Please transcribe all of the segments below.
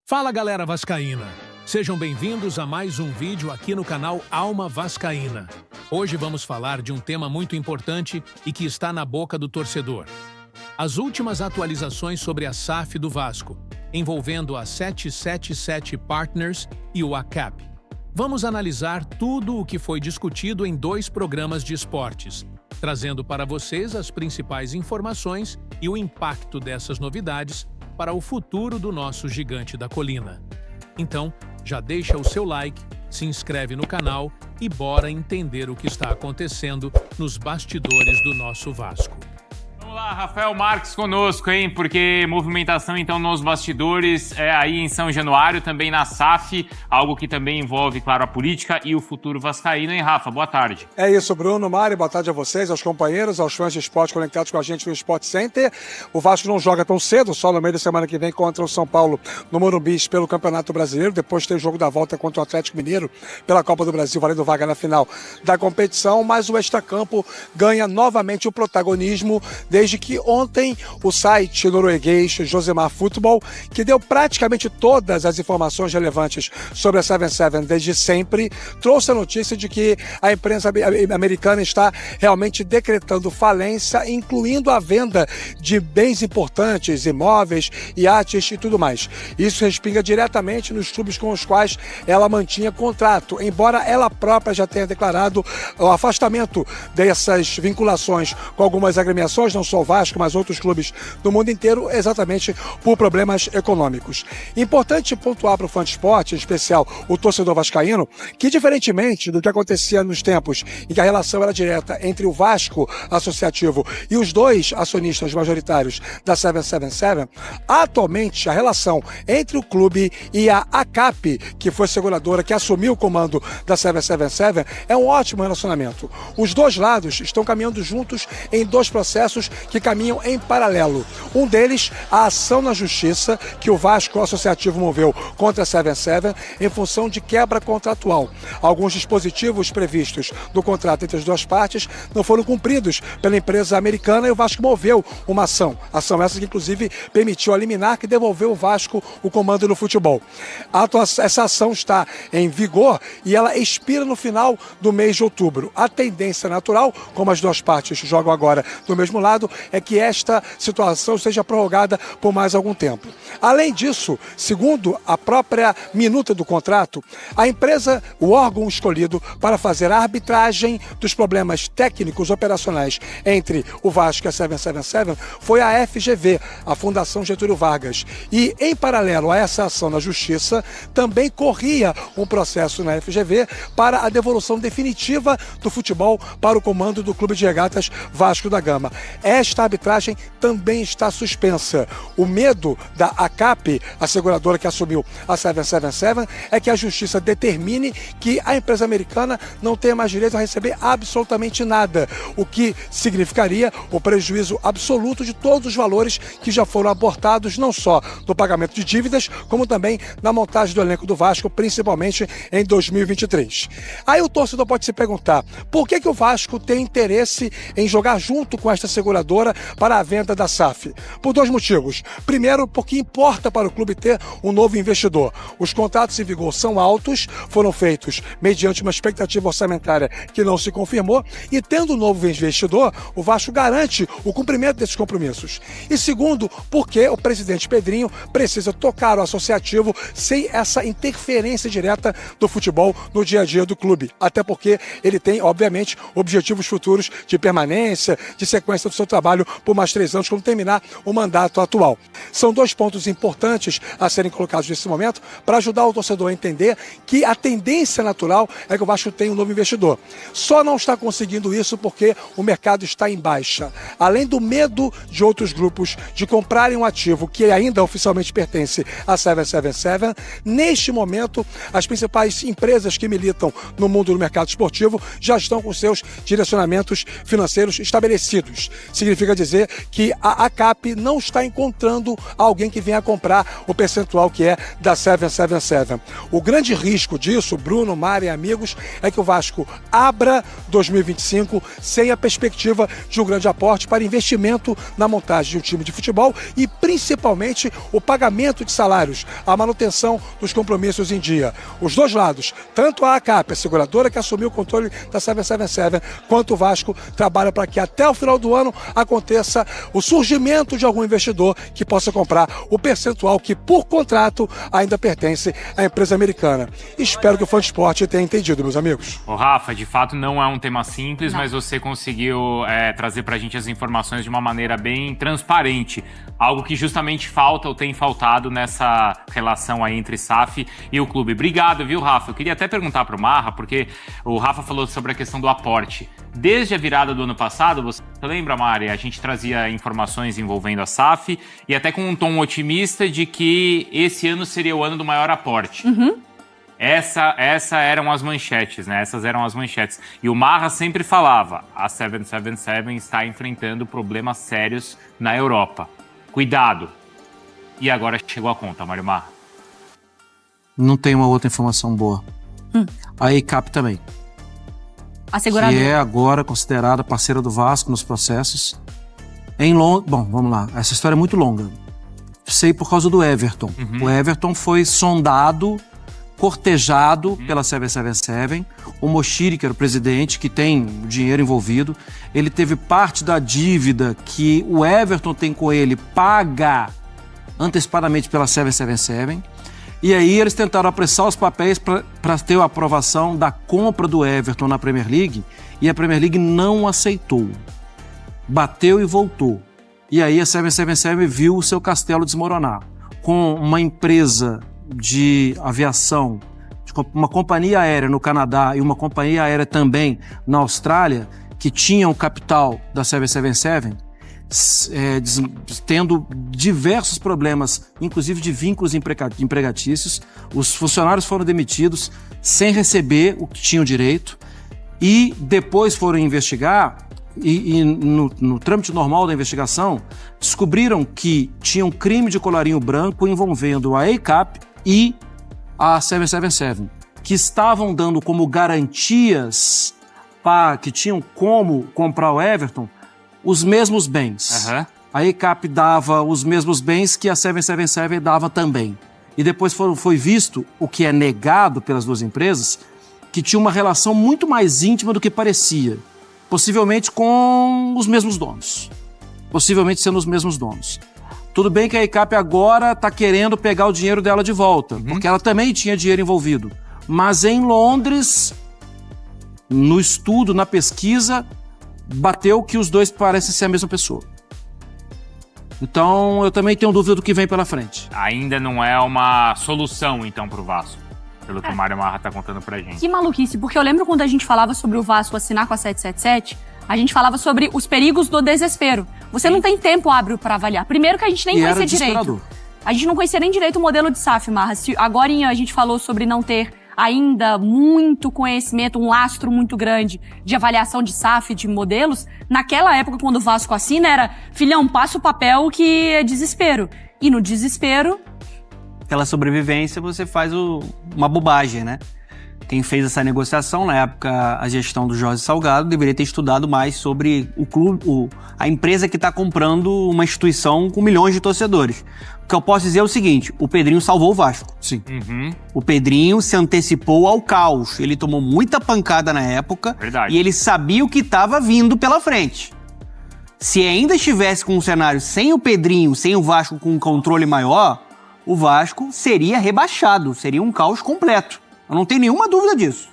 Fala galera vascaína, sejam bem-vindos a mais um vídeo aqui no canal Alma Vascaína. Hoje vamos falar de um tema muito importante e que está na boca do torcedor. As últimas atualizações sobre a SAF do Vasco, envolvendo a 777 Partners e o ACAP. Vamos analisar tudo o que foi discutido em 2 programas de esportes, trazendo para vocês as principais informações e o impacto dessas novidades para o futuro do nosso gigante da colina. Então, já deixa o seu like, se inscreve no canal e bora entender o que está acontecendo nos bastidores do nosso Vasco. Vamos lá, Rafael Marques conosco, hein? Porque movimentação, então, nos bastidores, aí em São Januário, também na SAF, algo que também envolve, claro, a política e o futuro vascaíno, hein, Rafa? Boa tarde. É isso, Bruno, Mari, boa tarde a vocês, aos companheiros, aos fãs de esporte conectados com a gente no Sport Center. O Vasco não joga tão cedo, só no meio da semana que vem contra o São Paulo no Morumbi pelo Campeonato Brasileiro, depois tem o jogo da volta contra o Atlético Mineiro pela Copa do Brasil, valendo vaga na final da competição, mas o extracampo ganha novamente o protagonismo desde que ontem o site norueguês Josemar Futebol, que deu praticamente todas as informações relevantes sobre a 77 desde sempre, trouxe a notícia de que a imprensa americana está realmente decretando falência, incluindo a venda de bens importantes, imóveis, iates e tudo mais. Isso respinga diretamente nos clubes com os quais ela mantinha contrato, embora ela própria já tenha declarado o afastamento dessas vinculações com algumas agremiações, não só o Vasco, mas outros clubes do mundo inteiro, exatamente por problemas econômicos. Importante pontuar para o fã de esporte, em especial o torcedor vascaíno, que diferentemente do que acontecia nos tempos em que a relação era direta entre o Vasco associativo e os 2 acionistas majoritários da 777, atualmente a relação entre o clube e a ACAP, que foi seguradora que assumiu o comando da 777, é um ótimo relacionamento. Os 2 lados estão caminhando juntos em 2 processos que caminham em paralelo. Um deles, a ação na justiça que o Vasco Associativo moveu contra a 77 em função de quebra contratual. Alguns dispositivos previstos no contrato entre as 2 partes não foram cumpridos pela empresa americana e o Vasco moveu uma ação. Ação essa que inclusive permitiu a liminar que devolveu o Vasco o comando no futebol. Essa ação está em vigor e ela expira no final do mês de outubro. A tendência natural, como as 2 partes jogam agora do mesmo lado, é que esta situação seja prorrogada por mais algum tempo. Além disso, segundo a própria minuta do contrato, a empresa, o órgão escolhido para fazer a arbitragem dos problemas técnicos operacionais entre o Vasco e a 777 foi a FGV, a Fundação Getúlio Vargas. E, em paralelo a essa ação na Justiça, também corria um processo na FGV para a devolução definitiva do futebol para o comando do Clube de Regatas Vasco da Gama. Esta arbitragem também está suspensa. O medo da ACAP, a seguradora que assumiu a 777, é que a justiça determine que a empresa americana não tenha mais direito a receber absolutamente nada, o que significaria o prejuízo absoluto de todos os valores que já foram abortados, não só no pagamento de dívidas, como também na montagem do elenco do Vasco, principalmente em 2023. Aí o torcedor pode se perguntar, por que o Vasco tem interesse em jogar junto com esta seguradora para a venda da SAF? Por 2 motivos. Primeiro, porque importa para o clube ter um novo investidor. Os contratos em vigor são altos, foram feitos mediante uma expectativa orçamentária que não se confirmou e, tendo um novo investidor, o Vasco garante o cumprimento desses compromissos. E segundo, porque o presidente Pedrinho precisa tocar o associativo sem essa interferência direta do futebol no dia a dia do clube. Até porque ele tem, obviamente, objetivos futuros de permanência, de sequência do seu trabalho por mais 3 anos, quando terminar o mandato atual. São 2 pontos importantes a serem colocados nesse momento para ajudar o torcedor a entender que a tendência natural é que o Vasco tenha um novo investidor. Só não está conseguindo isso porque o mercado está em baixa. Além do medo de outros grupos de comprarem um ativo que ainda oficialmente pertence à 777, neste momento as principais empresas que militam no mundo do mercado esportivo já estão com seus direcionamentos financeiros estabelecidos. Significa significa dizer que a ACAP não está encontrando alguém que venha comprar o percentual que é da 777. O grande risco disso, Bruno, Mari e amigos, é que o Vasco abra 2025 sem a perspectiva de um grande aporte para investimento na montagem de um time de futebol e principalmente o pagamento de salários, a manutenção dos compromissos em dia. Os dois lados, tanto a ACAP, a seguradora que assumiu o controle da 777, quanto o Vasco trabalha para que até o final do ano aconteça o surgimento de algum investidor que possa comprar o percentual que por contrato ainda pertence à empresa americana. Espero que o Fã de Esporte tenha entendido, meus amigos. Ô Rafa, de fato não é um tema simples, mas você conseguiu trazer pra gente as informações de uma maneira bem transparente. Algo que justamente falta ou tem faltado nessa relação aí entre SAF e o clube. Obrigado, viu, Rafa? Eu queria até perguntar pro Marra, porque o Rafa falou sobre a questão do aporte. Desde a virada do ano passado, você lembra, Mari? A gente trazia informações envolvendo a SAF e até com um tom otimista de que esse ano seria o ano do maior aporte. Essa eram as manchetes, né? Essas eram as manchetes. E o Marra sempre falava, a 777 está enfrentando problemas sérios na Europa. Cuidado. E agora chegou a conta, Mário Marra. Não tem uma outra informação boa. A ECAP também. A seguradora. Que é agora considerada parceira do Vasco nos processos. Em Londres. Bom, vamos lá. Essa história é muito longa. Sei por causa do Everton. O Everton foi sondado, cortejado pela 777. O Moshiri, que era o presidente, que tem dinheiro envolvido, ele teve parte da dívida que o Everton tem com ele paga antecipadamente pela 777. E aí eles tentaram apressar os papéis para ter a aprovação da compra do Everton na Premier League e a Premier League não aceitou. Bateu e voltou. E aí a 777 viu o seu castelo desmoronar. Com uma empresa de aviação, uma companhia aérea no Canadá e uma companhia aérea também na Austrália, que tinham capital da 777, tendo diversos problemas, inclusive de vínculos empregatícios. Os funcionários foram demitidos sem receber o que tinham direito e depois foram investigar e no trâmite normal da investigação descobriram que tinha um crime de colarinho branco envolvendo a ECAP e a 777, que estavam dando como garantias que tinham como comprar o Everton os mesmos bens. A ECAP dava os mesmos bens que a 777 dava também. E depois foi visto, o que é negado pelas duas empresas, que tinha uma relação muito mais íntima do que parecia. Possivelmente com os mesmos donos. Possivelmente sendo os mesmos donos. Tudo bem que a ECAP agora está querendo pegar o dinheiro dela de volta, porque ela também tinha dinheiro envolvido. Mas em Londres, no estudo, na pesquisa, bateu que os dois parecem ser a mesma pessoa. Então, eu também tenho dúvida do que vem pela frente. Ainda não é uma solução, então, pro Vasco, pelo que o Mário Marra tá contando pra gente. Que maluquice, porque eu lembro quando a gente falava sobre o Vasco assinar com a 777, a gente falava sobre os perigos do desespero. Você não tem tempo hábil pra avaliar. Primeiro que a gente nem conhecia direito. A gente não conhecia nem direito o modelo de SAF, Marra. Agora a gente falou sobre não ter ainda muito conhecimento, um lastro muito grande de avaliação de SAF, de modelos. Naquela época, quando o Vasco assina, era, filhão, passa o papel que é desespero. E no desespero... Pela sobrevivência, você faz uma bobagem, né? Quem fez essa negociação, na época, a gestão do Jorge Salgado, deveria ter estudado mais sobre o clube, a empresa que está comprando uma instituição com milhões de torcedores. O que eu posso dizer é o seguinte, o Pedrinho salvou o Vasco. Sim. O Pedrinho se antecipou ao caos. Ele tomou muita pancada na época. Verdade. E ele sabia o que estava vindo pela frente. Se ainda estivesse com um cenário sem o Pedrinho, sem o Vasco com um controle maior, o Vasco seria rebaixado, seria um caos completo. Eu não tenho nenhuma dúvida disso.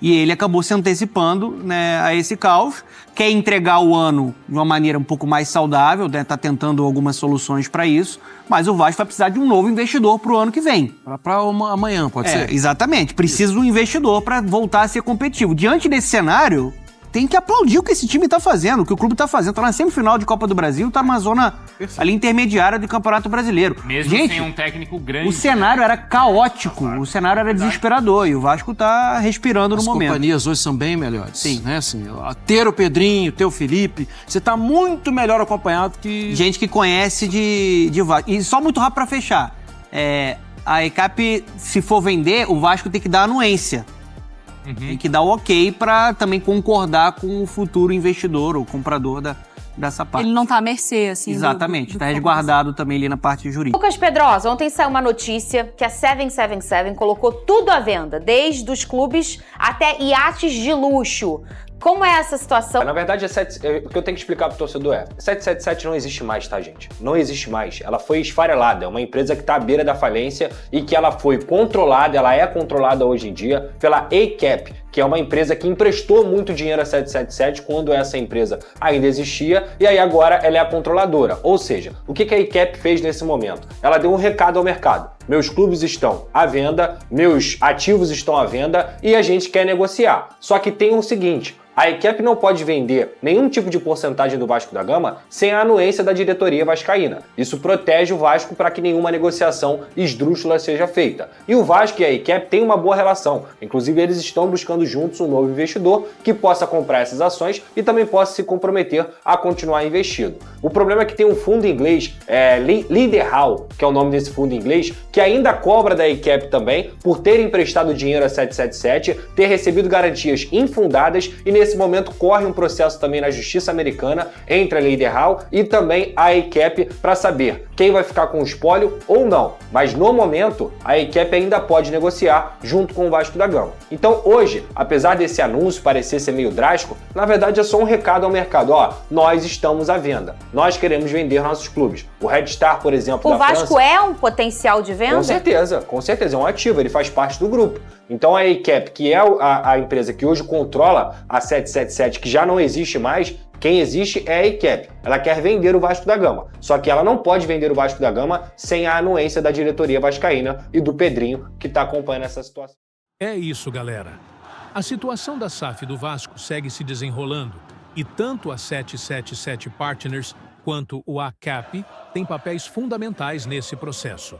E ele acabou se antecipando, né, a esse caos, quer entregar o ano de uma maneira um pouco mais saudável, né, tá tentando algumas soluções para isso, mas o Vasco vai precisar de um novo investidor para o ano que vem. Para amanhã, pode ser? Exatamente, precisa de um investidor para voltar a ser competitivo. Diante desse cenário, tem que aplaudir o que esse time tá fazendo, o que o clube tá fazendo. Tá na semifinal de Copa do Brasil, tá numa zona ali intermediária do Campeonato Brasileiro. Mesmo sem um técnico grande. O cenário era caótico, o cenário era desesperador e o Vasco tá respirando no momento. As companhias hoje são bem melhores. Sim. Né? Assim, ter o Pedrinho, ter o Felipe, você tá muito melhor acompanhado que... Gente que conhece de Vasco. E só muito rápido pra fechar. A ECAP, se for vender, o Vasco tem que dar anuência. Tem que dar o ok pra também concordar com o futuro investidor ou comprador dessa parte. Ele não tá à mercê, assim. Exatamente, tá resguardado também ali na parte jurídica. Lucas Pedrosa, ontem saiu uma notícia que a 777 colocou tudo à venda, desde os clubes até iates de luxo. Como é essa situação? Na verdade, o que eu tenho que explicar pro torcedor 777 não existe mais, tá, gente? Não existe mais. Ela foi esfarelada. É uma empresa que tá à beira da falência e que ela foi controlada, ela é controlada hoje em dia pela ACAP, que é uma empresa que emprestou muito dinheiro a 777 quando essa empresa ainda existia, e aí agora ela é a controladora. Ou seja, o que a ACAP fez nesse momento? Ela deu um recado ao mercado. Meus clubes estão à venda, meus ativos estão à venda e a gente quer negociar. Só que tem o seguinte... A ECAP não pode vender nenhum tipo de porcentagem do Vasco da Gama sem a anuência da diretoria vascaína. Isso protege o Vasco para que nenhuma negociação esdrúxula seja feita. E o Vasco e a ECAP têm uma boa relação. Inclusive, eles estão buscando juntos um novo investidor que possa comprar essas ações e também possa se comprometer a continuar investindo. O problema é que tem um fundo inglês, Leaderhall, que é o nome desse fundo inglês, que ainda cobra da ECAP também por ter emprestado dinheiro a 777, ter recebido garantias infundadas e nesse momento corre um processo também na justiça americana entre a Leaderhall e também a ACAP para saber quem vai ficar com o espólio ou não. Mas no momento, a ACAP ainda pode negociar junto com o Vasco da Gama. Então hoje, apesar desse anúncio parecer ser meio drástico, na verdade é só um recado ao mercado. Nós estamos à venda. Nós queremos vender nossos clubes. O Red Star, por exemplo, da França... O Vasco é um potencial de venda? Com certeza, é um ativo, ele faz parte do grupo. Então a ACAP, que é a empresa que hoje controla a 777, que já não existe mais, quem existe é a ACAP. Ela quer vender o Vasco da Gama. Só que ela não pode vender o Vasco da Gama sem a anuência da diretoria vascaína e do Pedrinho, que está acompanhando essa situação. É isso, galera. A situação da SAF do Vasco segue se desenrolando e tanto a 777 Partners quanto o ACAP têm papéis fundamentais nesse processo.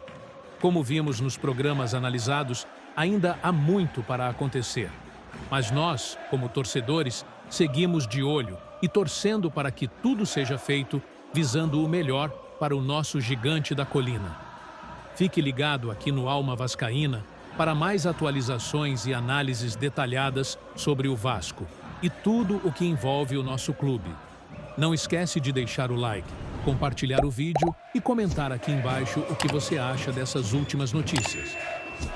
Como vimos nos programas analisados, ainda há muito para acontecer. Mas nós, como torcedores, seguimos de olho e torcendo para que tudo seja feito visando o melhor para o nosso gigante da colina. Fique ligado aqui no Alma Vascaína para mais atualizações e análises detalhadas sobre o Vasco e tudo o que envolve o nosso clube. Não esquece de deixar o like, compartilhar o vídeo e comentar aqui embaixo o que você acha dessas últimas notícias.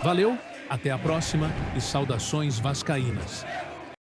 Valeu, até a próxima e saudações vascaínas!